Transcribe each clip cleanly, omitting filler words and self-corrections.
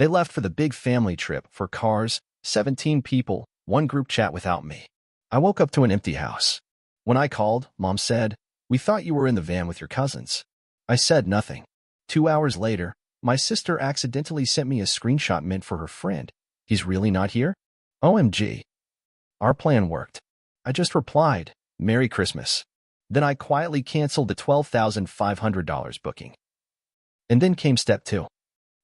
They left for the big family trip for cars, 17 people, one group chat without me. I woke up to an empty house. When I called, Mom said, "We thought you were in the van with your cousins." I said nothing. 2 hours later, my sister accidentally sent me a screenshot meant for her friend. "He's really not here? OMG. Our plan worked." I just replied, "Merry Christmas." Then I quietly canceled the $12,500 booking. And then came step 2.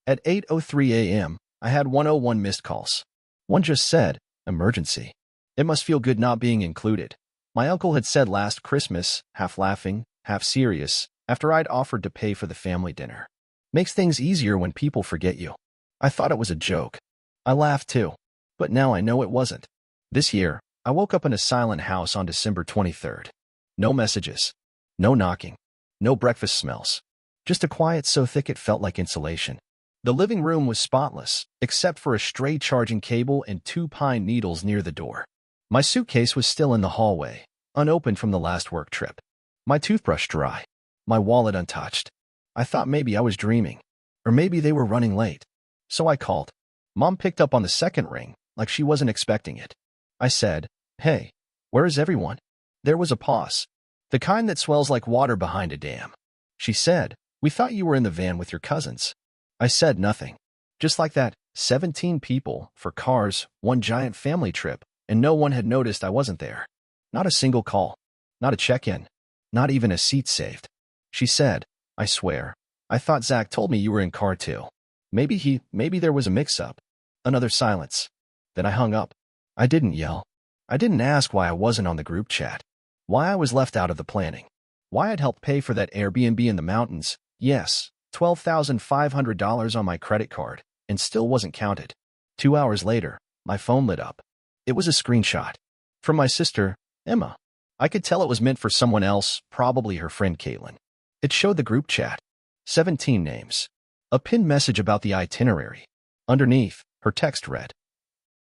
At 8:03 a.m., I had 101 missed calls. One just said, "Emergency." It must feel good not being included. My uncle had said last Christmas, half laughing, half serious, after I'd offered to pay for the family dinner. Makes things easier when people forget you. I thought it was a joke. I laughed too. But now I know it wasn't. This year, I woke up in a silent house on December 23rd. No messages. No knocking. No breakfast smells. Just a quiet so thick it felt like insulation. The living room was spotless, except for a stray charging cable and 2 pine needles near the door. My suitcase was still in the hallway, unopened from the last work trip. My toothbrush dry. My wallet untouched. I thought maybe I was dreaming. Or maybe they were running late. So I called. Mom picked up on the second ring, like she wasn't expecting it. I said, "Hey, where is everyone?" There was a pause. The kind that swells like water behind a dam. She said, "We thought you were in the van with your cousins." I said nothing. Just like that, 17 people, for cars, one giant family trip, and no one had noticed I wasn't there. Not a single call. Not a check-in. Not even a seat saved. She said, "I swear, I thought Zach told me you were in car too. Maybe there was a mix-up." Another silence. Then I hung up. I didn't yell. I didn't ask why I wasn't on the group chat. Why I was left out of the planning. Why I'd helped pay for that Airbnb in the mountains. Yes, $12,500 on my credit card, and still wasn't counted. 2 hours later, my phone lit up. It was a screenshot. From my sister, Emma. I could tell it was meant for someone else, probably her friend Caitlin. It showed the group chat. 17 names. A pinned message about the itinerary. Underneath, her text read,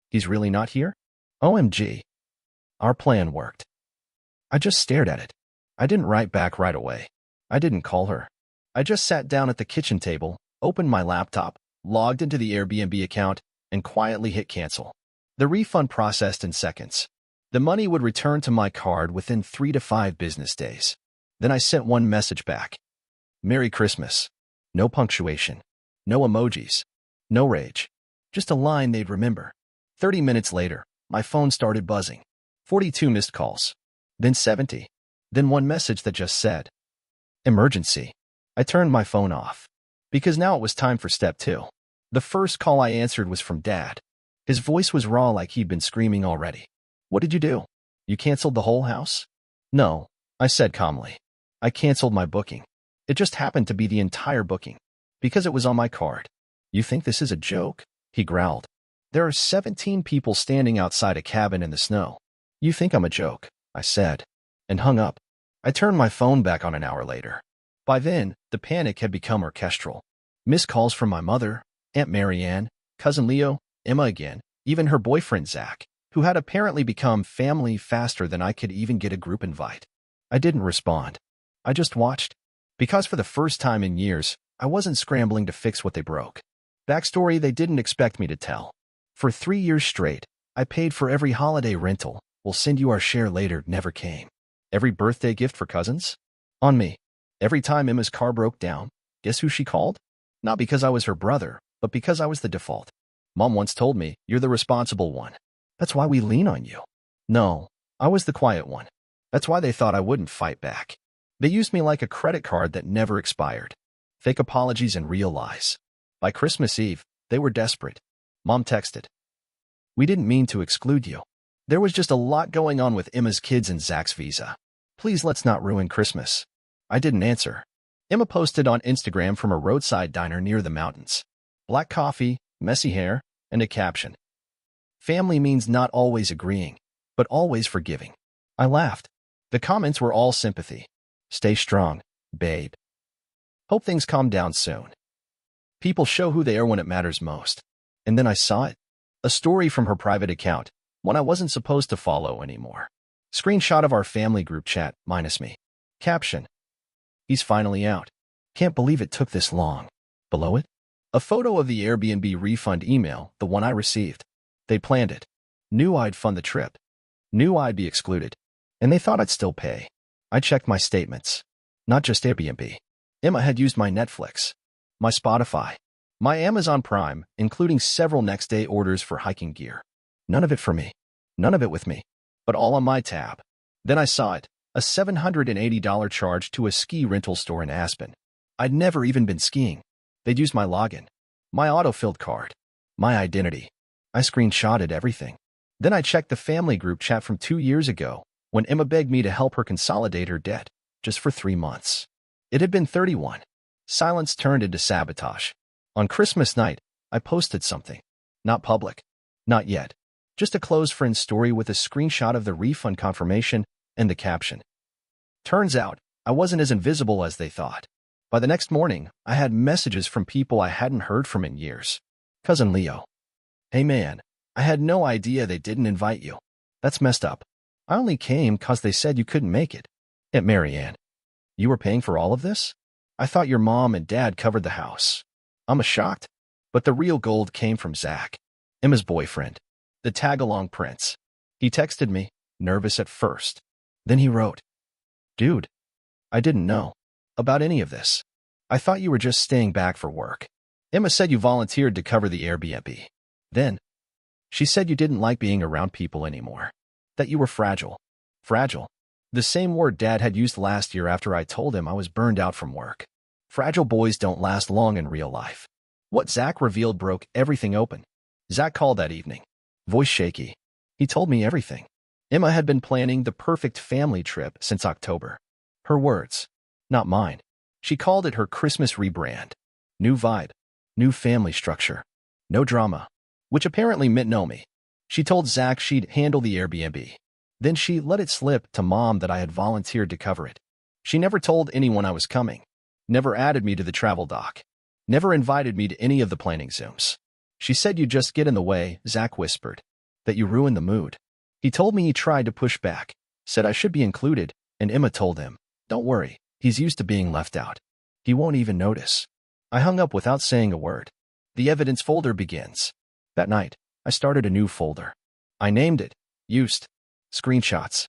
"He's really not here? OMG. Our plan worked." I just stared at it. I didn't write back right away. I didn't call her. I just sat down at the kitchen table, opened my laptop, logged into the Airbnb account, and quietly hit cancel. The refund processed in seconds. The money would return to my card within 3 to 5 business days. Then I sent one message back. "Merry Christmas." No punctuation. No emojis. No rage. Just a line they'd remember. 30 minutes later, my phone started buzzing. 42 missed calls. Then 70. Then one message that just said, "Emergency." I turned my phone off. Because now it was time for step 2. The first call I answered was from Dad. His voice was raw like he'd been screaming already. "What did you do? You canceled the whole house?" "No," I said calmly. "I canceled my booking. It just happened to be the entire booking. Because it was on my card." "You think this is a joke?" he growled. "There are 17 people standing outside a cabin in the snow. You think I'm a joke," I said, and hung up. I turned my phone back on an hour later. By then, the panic had become orchestral. Missed calls from my mother, Aunt Marianne, Cousin Leo, Emma again, even her boyfriend Zach, who had apparently become family faster than I could even get a group invite. I didn't respond. I just watched. Because for the first time in years, I wasn't scrambling to fix what they broke. Backstory they didn't expect me to tell. For 3 years straight, I paid for every holiday rental. "We'll send you our share later" never came. Every birthday gift for cousins? On me. Every time Emma's car broke down, guess who she called? Not because I was her brother, but because I was the default. Mom once told me, "You're the responsible one. That's why we lean on you." No, I was the quiet one. That's why they thought I wouldn't fight back. They used me like a credit card that never expired. Fake apologies and real lies. By Christmas Eve, they were desperate. Mom texted, "We didn't mean to exclude you. There was just a lot going on with Emma's kids and Zach's visa. Please let's not ruin Christmas." I didn't answer. Emma posted on Instagram from a roadside diner near the mountains. Black coffee, messy hair, and a caption. "Family means not always agreeing, but always forgiving." I laughed. The comments were all sympathy. "Stay strong, babe. Hope things calm down soon. People show who they are when it matters most." And then I saw it. A story from her private account, one I wasn't supposed to follow anymore. Screenshot of our family group chat, minus me. Caption. "He's finally out. Can't believe it took this long." Below it, A photo of the Airbnb refund email, the one I received. They planned it. Knew I'd fund the trip. Knew I'd be excluded. And they thought I'd still pay. I checked my statements. Not just Airbnb. Emma had used my Netflix, my Spotify, my Amazon Prime, including several next-day orders for hiking gear. None of it for me. None of it with me. But all on my tab. Then I saw it. A $780 charge to a ski rental store in Aspen. I'd never even been skiing. They'd used my login, my auto-filled card, my identity. I screenshotted everything. Then I checked the family group chat from 2 years ago when Emma begged me to help her consolidate her debt, just for 3 months. It had been 31. Silence turned into sabotage. On Christmas night, I posted something. Not public. Not yet. Just a close friend story with a screenshot of the refund confirmation and the caption. Turns out, I wasn't as invisible as they thought. By the next morning, I had messages from people I hadn't heard from in years. Cousin Leo. Hey man, I had no idea they didn't invite you. That's messed up. I only came 'cause they said you couldn't make it. Aunt Marianne. You were paying for all of this? I thought your mom and dad covered the house. I'm shocked. But the real gold came from Zach, Emma's boyfriend, the tag-along prince. He texted me, nervous at first. Then he wrote, Dude, I didn't know about any of this. I thought you were just staying back for work. Emma said you volunteered to cover the Airbnb. Then, she said you didn't like being around people anymore. That you were fragile. Fragile. The same word Dad had used last year after I told him I was burned out from work. Fragile boys don't last long in real life. What Zach revealed broke everything open. Zach called that evening, voice shaky. He told me everything. Emma had been planning the perfect family trip since October. Her words, not mine. She called it her Christmas rebrand. New vibe, new family structure, no drama, which apparently meant no me. She told Zach she'd handle the Airbnb. Then she let it slip to Mom that I had volunteered to cover it. She never told anyone I was coming. Never added me to the travel doc. Never invited me to any of the planning Zooms. She said you'd just get in the way, Zach whispered. That you ruined the mood. He told me he tried to push back, said I should be included, and Emma told him, don't worry, he's used to being left out. He won't even notice. I hung up without saying a word. The evidence folder begins. That night, I started a new folder. I named it, Used. Screenshots.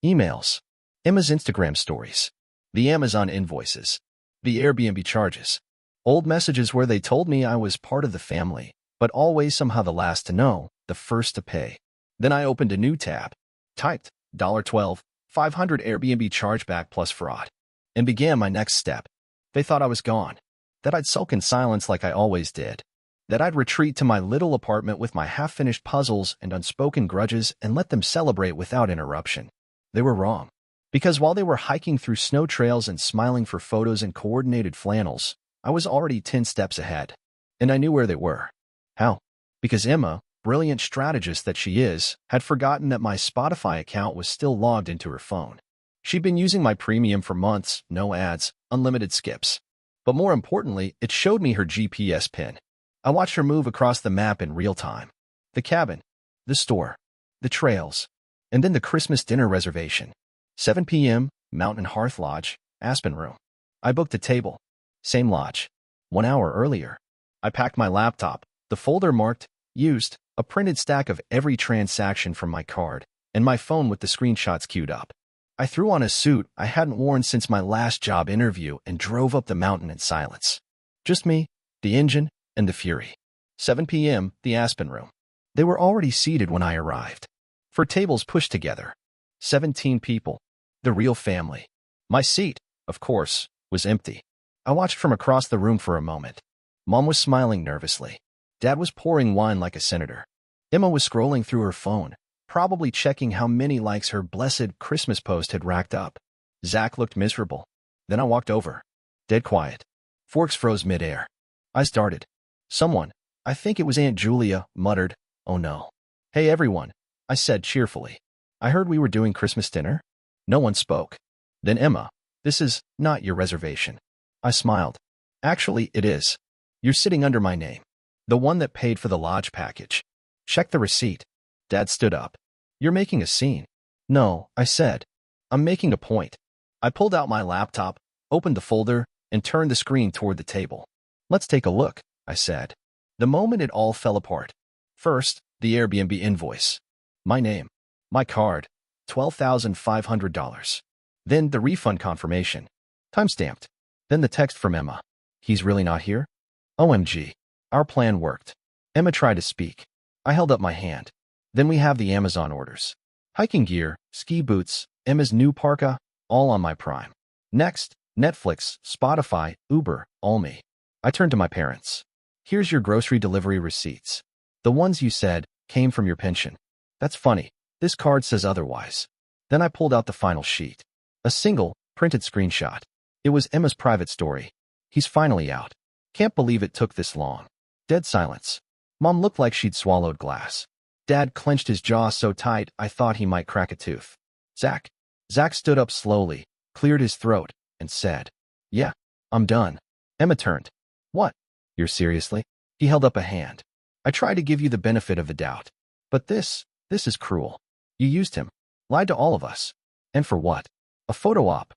Emails. Emma's Instagram stories. The Amazon invoices. The Airbnb charges. Old messages where they told me I was part of the family, but always somehow the last to know, the first to pay. Then I opened a new tab, typed $12, 500 Airbnb chargeback plus fraud, and began my next step. They thought I was gone, that I'd sulk in silence like I always did, that I'd retreat to my little apartment with my half-finished puzzles and unspoken grudges and let them celebrate without interruption. They were wrong. Because while they were hiking through snow trails and smiling for photos and coordinated flannels, I was already 10 steps ahead. And I knew where they were. How? Because Emma, brilliant strategist that she is, had forgotten that my Spotify account was still logged into her phone. She'd been using my premium for months, no ads, unlimited skips. But more importantly, it showed me her GPS pin. I watched her move across the map in real time. The cabin, the store, the trails, and then the Christmas dinner reservation. 7 p.m., Mountain Hearth Lodge, Aspen Room. I booked a table. Same lodge. 1 hour earlier. I packed my laptop, the folder marked, Used, a printed stack of every transaction from my card, and my phone with the screenshots queued up. I threw on a suit I hadn't worn since my last job interview and drove up the mountain in silence. Just me, the engine, and the fury. 7 p.m., the Aspen Room. They were already seated when I arrived. 4 tables pushed together. 17 people. The real family. My seat, of course, was empty. I watched from across the room for a moment. Mom was smiling nervously. Dad was pouring wine like a senator. Emma was scrolling through her phone, probably checking how many likes her blessed Christmas post had racked up. Zach looked miserable. Then I walked over. Dead quiet. Forks froze midair. I started. Someone, I think it was Aunt Julia, muttered, "Oh no." "Hey everyone," I said cheerfully. "I heard we were doing Christmas dinner." No one spoke. Then Emma, "This is not your reservation." I smiled. "Actually, it is. You're sitting under my name. The one that paid for the lodge package. Check the receipt." Dad stood up. "You're making a scene." "No," I said. "I'm making a point." I pulled out my laptop, opened the folder, and turned the screen toward the table. "Let's take a look," I said. The moment it all fell apart. First, the Airbnb invoice. My name. My card. $12,500. Then the refund confirmation. Timestamped. Then the text from Emma. He's really not here? OMG. Our plan worked. Emma tried to speak. I held up my hand. Then we have the Amazon orders. Hiking gear, ski boots, Emma's new parka, all on my Prime. Next, Netflix, Spotify, Uber, all me. I turned to my parents. Here's your grocery delivery receipts. The ones you said came from your pension. That's funny. This card says otherwise. Then I pulled out the final sheet. A single, printed screenshot. It was Emma's private story. He's finally out. Can't believe it took this long. Dead silence. Mom looked like she'd swallowed glass. Dad clenched his jaw so tight I thought he might crack a tooth. Zach. Zach stood up slowly, cleared his throat, and said, "Yeah, I'm done." Emma turned. "What? You're seriously?" He held up a hand. "I try to give you the benefit of the doubt. But this is cruel. You used him. Lied to all of us. And for what? A photo op."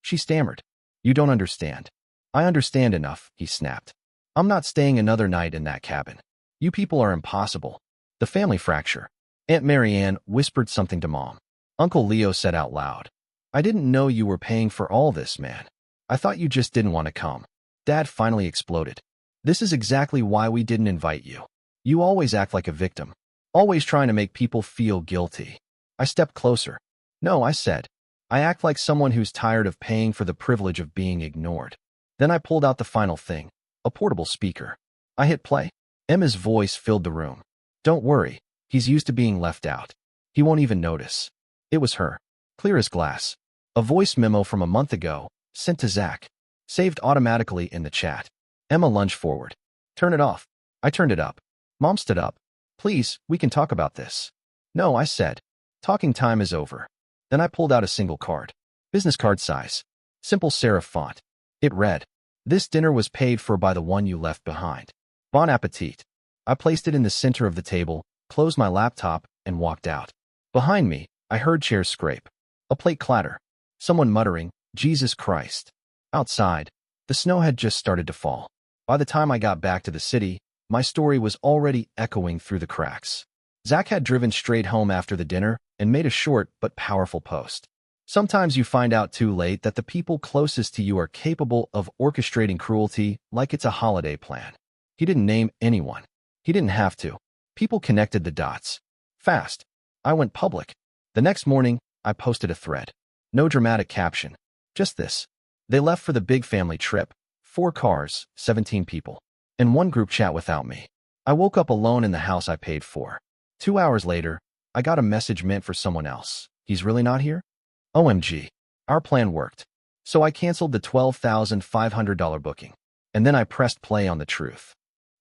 She stammered. "You don't understand." "I understand enough," he snapped. "I'm not staying another night in that cabin. You people are impossible. The family fracture." Aunt Marianne whispered something to Mom. Uncle Leo said out loud, "I didn't know you were paying for all this, man. I thought you just didn't want to come." Dad finally exploded. "This is exactly why we didn't invite you. You always act like a victim, always trying to make people feel guilty." I stepped closer. "No," I said. "I act like someone who's tired of paying for the privilege of being ignored." Then I pulled out the final thing, a portable speaker. I hit play. Emma's voice filled the room. "Don't worry, he's used to being left out. He won't even notice." It was her, clear as glass. A voice memo from a month ago, sent to Zach, saved automatically in the chat. Emma lunged forward. "Turn it off." I turned it up. Mom stood up. "Please, we can talk about this." "No," I said. "Talking time is over." Then I pulled out a single card. Business card size. Simple serif font. It read, "This dinner was paid for by the one you left behind. Bon appetit." I placed it in the center of the table, closed my laptop, and walked out. Behind me, I heard chairs scrape. A plate clatter. Someone muttering, "Jesus Christ." Outside, the snow had just started to fall. By the time I got back to the city, my story was already echoing through the cracks. Zach had driven straight home after the dinner and made a short but powerful post. Sometimes you find out too late that the people closest to you are capable of orchestrating cruelty like it's a holiday plan. He didn't name anyone. He didn't have to. People connected the dots. Fast. I went public. The next morning, I posted a thread. No dramatic caption. Just this. They left for the big family trip. 4 cars, 17 people. And one group chat without me. I woke up alone in the house I paid for. 2 hours later, I got a message meant for someone else. "He's really not here?" OMG. Our plan worked. So I canceled the $12,500 booking. And then I pressed play on the truth.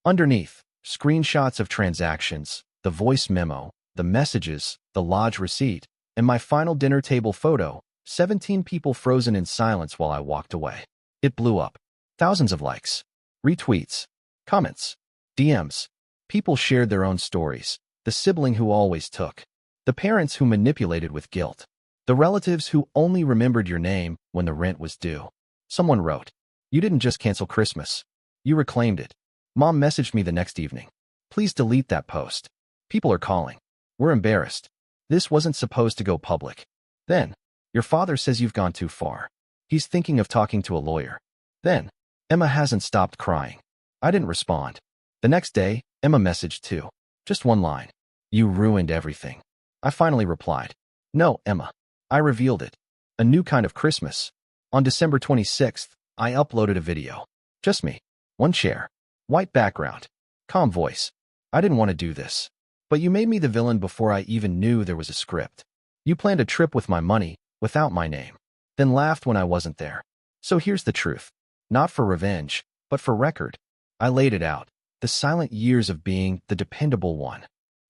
Underneath, screenshots of transactions, the voice memo, the messages, the lodge receipt, and my final dinner table photo, 17 people frozen in silence while I walked away. It blew up. Thousands of likes, retweets, comments, DMs. People shared their own stories. The sibling who always took. The parents who manipulated with guilt. The relatives who only remembered your name when the rent was due. Someone wrote, "You didn't just cancel Christmas. You reclaimed it." Mom messaged me the next evening. "Please delete that post. People are calling. We're embarrassed. This wasn't supposed to go public." Then, "Your father says you've gone too far. He's thinking of talking to a lawyer." Then, "Emma hasn't stopped crying." I didn't respond. The next day, Emma messaged too. Just one line. "You ruined everything." I finally replied, "No, Emma. I revealed it. A new kind of Christmas." On December 26th, I uploaded a video. Just me. One chair. White background. Calm voice. "I didn't want to do this. But you made me the villain before I even knew there was a script. You planned a trip with my money, without my name. Then laughed when I wasn't there. So here's the truth. Not for revenge, but for record. I laid it out. The silent years of being the dependable one.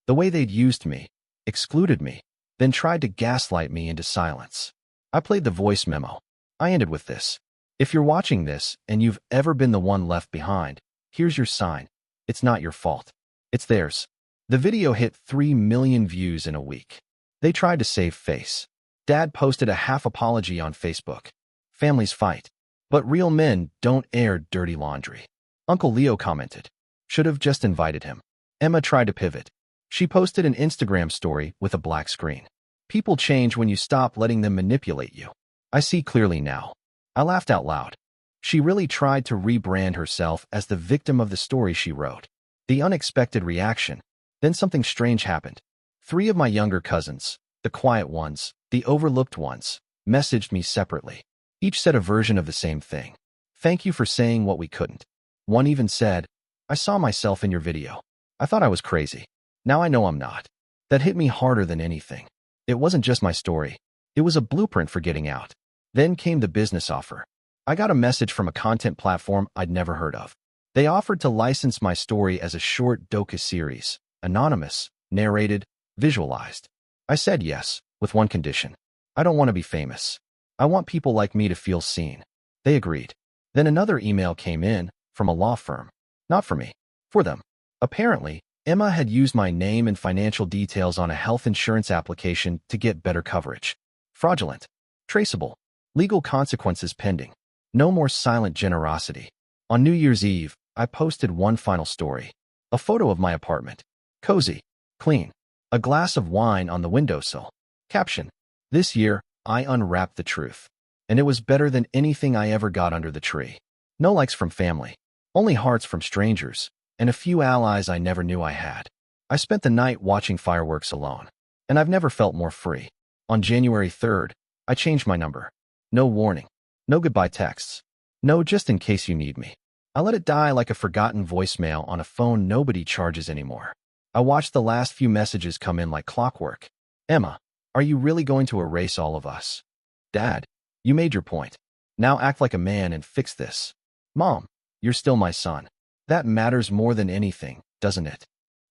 The way they'd used me, excluded me, then tried to gaslight me into silence. I played the voice memo. I ended with this. If you're watching this and you've ever been the one left behind, here's your sign. It's not your fault. It's theirs. The video hit 3 million views in a week. They tried to save face. Dad posted a half apology on Facebook. Families fight. But real men don't air dirty laundry. Uncle Leo commented, Should have just invited him. Emma tried to pivot. She posted an Instagram story with a black screen. People change when you stop letting them manipulate you. I see clearly now. I laughed out loud. She really tried to rebrand herself as the victim of the story she wrote. The unexpected reaction. Then something strange happened. 3 of my younger cousins, the quiet ones, the overlooked ones, messaged me separately. Each said a version of the same thing. Thank you for saying what we couldn't. One even said, I saw myself in your video. I thought I was crazy. Now I know I'm not. That hit me harder than anything. It wasn't just my story. It was a blueprint for getting out. Then came the business offer. I got a message from a content platform I'd never heard of. They offered to license my story as a short docu-series, anonymous, narrated, visualized. I said yes, with one condition. I don't want to be famous. I want people like me to feel seen. They agreed. Then another email came in from a law firm. Not for me. For them. Apparently, Emma had used my name and financial details on a health insurance application to get better coverage. Fraudulent. Traceable. Legal consequences pending. No more silent generosity. On New Year's Eve, I posted one final story. A photo of my apartment. Cozy. Clean. A glass of wine on the windowsill. Caption. This year, I unwrapped the truth. And it was better than anything I ever got under the tree. No likes from family. Only hearts from strangers. And a few allies I never knew I had. I spent the night watching fireworks alone. And I've never felt more free. On January 3rd, I changed my number. No warning. No goodbye texts. No just in case you need me. I let it die like a forgotten voicemail on a phone nobody charges anymore. I watched the last few messages come in like clockwork. Emma, are you really going to erase all of us? Dad, you made your point. Now act like a man and fix this. Mom, you're still my son. That matters more than anything, doesn't it?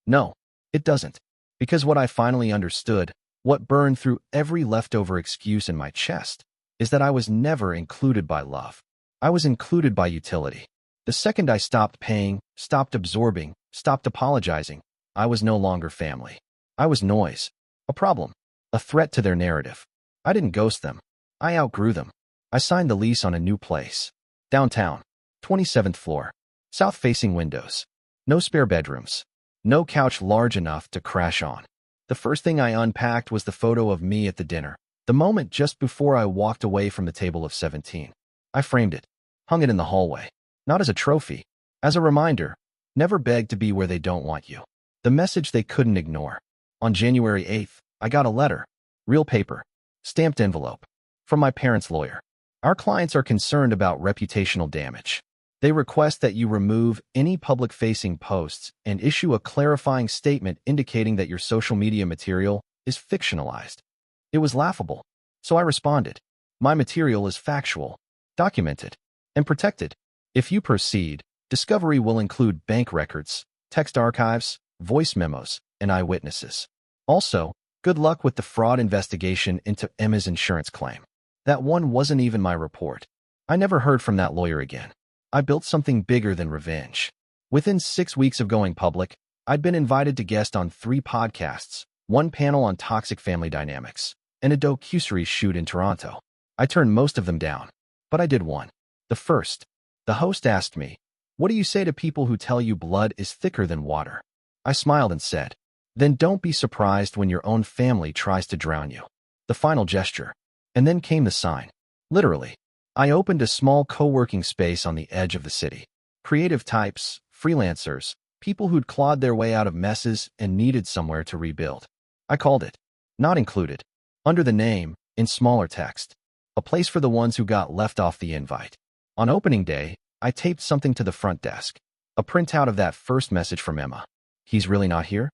No, it doesn't. Because what I finally understood, what burned through every leftover excuse in my chest, is that I was never included by love. I was included by utility. The second I stopped paying, stopped absorbing, stopped apologizing, I was no longer family. I was noise. A problem. A threat to their narrative. I didn't ghost them. I outgrew them. I signed the lease on a new place. Downtown. 27th floor. South-facing windows. No spare bedrooms. No couch large enough to crash on. The first thing I unpacked was the photo of me at the dinner. The moment just before I walked away from the table of 17. I framed it. Hung it in the hallway. Not as a trophy. As a reminder. Never beg to be where they don't want you. The message they couldn't ignore. On January 8th, I got a letter. Real paper. Stamped envelope. From my parents' lawyer. Our clients are concerned about reputational damage. They request that you remove any public-facing posts and issue a clarifying statement indicating that your social media material is fictionalized. It was laughable. So I responded. My material is factual, documented, and protected. If you proceed, discovery will include bank records, text archives, voice memos, and eyewitnesses. Also, good luck with the fraud investigation into Emma's insurance claim. That one wasn't even my report. I never heard from that lawyer again. I built something bigger than revenge. Within 6 weeks of going public, I'd been invited to guest on 3 podcasts, 1 panel on toxic family dynamics, and a docuseries shoot in Toronto. I turned most of them down, but I did one. The first. The host asked me, "What do you say to people who tell you blood is thicker than water?" I smiled and said, "Then don't be surprised when your own family tries to drown you." The final gesture. And then came the sign. Literally. I opened a small co-working space on the edge of the city. Creative types, freelancers, people who'd clawed their way out of messes and needed somewhere to rebuild. I called it Not Included. Under the name, in smaller text. A place for the ones who got left off the invite. On opening day, I taped something to the front desk. A printout of that first message from Emma. He's really not here?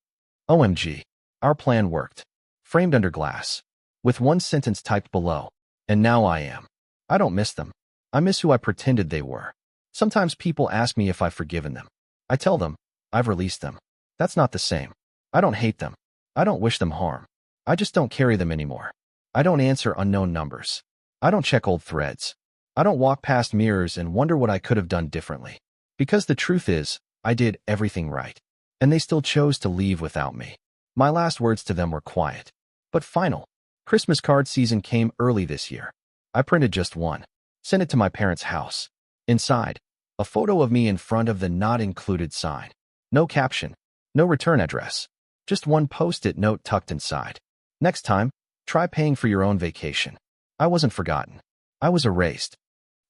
OMG. Our plan worked. Framed under glass. With one sentence typed below. And now I am. I don't miss them. I miss who I pretended they were. Sometimes people ask me if I've forgiven them. I tell them, I've released them. That's not the same. I don't hate them. I don't wish them harm. I just don't carry them anymore. I don't answer unknown numbers. I don't check old threads. I don't walk past mirrors and wonder what I could have done differently. Because the truth is, I did everything right. And they still chose to leave without me. My last words to them were quiet, but final. Christmas card season came early this year. I printed just one. Sent it to my parents' house. Inside, a photo of me in front of the Not Included sign. No caption, no return address, just one post-it note tucked inside. Next time, try paying for your own vacation. I wasn't forgotten. I was erased.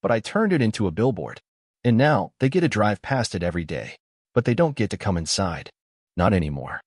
But I turned it into a billboard. And now they get to drive past it every day. But they don't get to come inside. Not anymore.